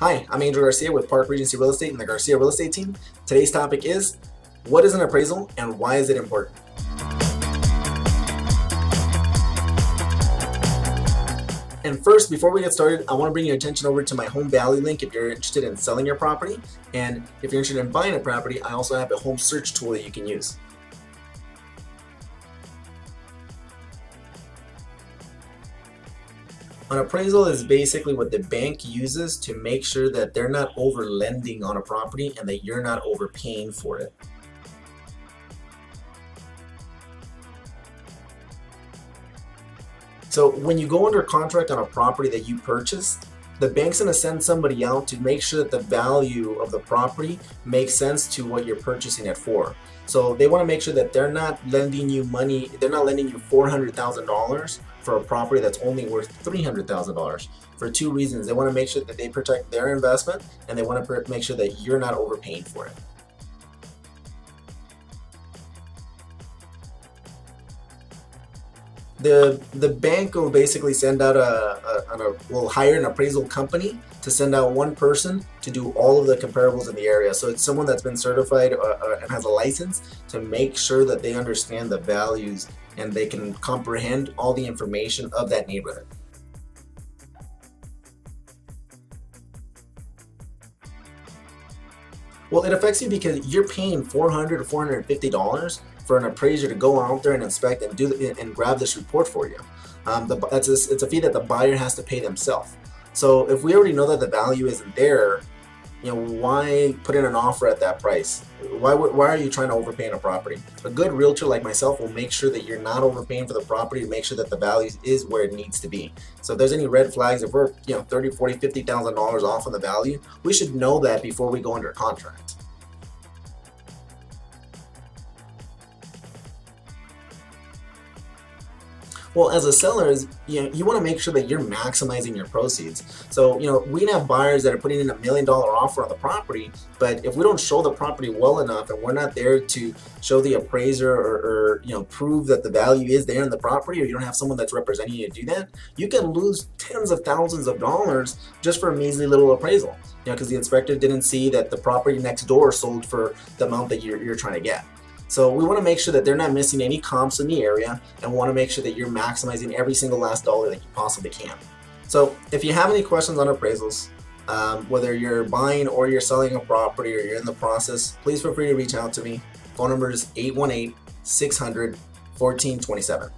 Hi, I'm Angel Garcia with Park Regency Real Estate and the Garcia Real Estate team. Today's topic is, what is an appraisal and why is it important? And first, before we get started, I want to bring your attention over to my home value link if you're interested in selling your property. And if you're interested in buying a property, I also have a home search tool that you can use. An appraisal is basically what the bank uses to make sure that they're not over lending on a property and that you're not overpaying for it. So when you go under contract on a property that you purchased, the bank's going to send somebody out to make sure that the value of the property makes sense to what you're purchasing it for. So they want to make sure that they're not lending you money, they're not lending you $400,000 for a property that's only worth $300,000 for two reasons. They want to make sure that they protect their investment and they want to make sure that you're not overpaying for it. The bank will basically send out will hire an appraisal company to send out one person to do all of the comparables in the area. So it's someone that's been certified and has a license to make sure that they understand the values and they can comprehend all the information of that neighborhood. Well, it affects you because you're paying $400 to $450 for an appraiser to go out there and inspect and and grab this report for you. It's a fee that the buyer has to pay themselves. So if we already know that the value isn't there, why put in an offer at that price? Why are you trying to overpay on a property? A good realtor like myself will make sure that you're not overpaying for the property to make sure that the value is where it needs to be. So if there's any red flags, if we're $30, $40, $50,000 off on the value, we should know that before we go under contract. Well, as a seller, you want to make sure that you're maximizing your proceeds. So, we can have buyers that are putting in $1 million offer on the property, but if we don't show the property well enough and we're not there to show the appraiser or prove that the value is there in the property, or you don't have someone that's representing you to do that, you can lose tens of thousands of dollars just for a measly little appraisal, because the inspector didn't see that the property next door sold for the amount that you're trying to get. So we want to make sure that they're not missing any comps in the area and want to make sure that you're maximizing every single last dollar that you possibly can. So if you have any questions on appraisals, whether you're buying or you're selling a property or you're in the process, please feel free to reach out to me. Phone number is 818-600-1427.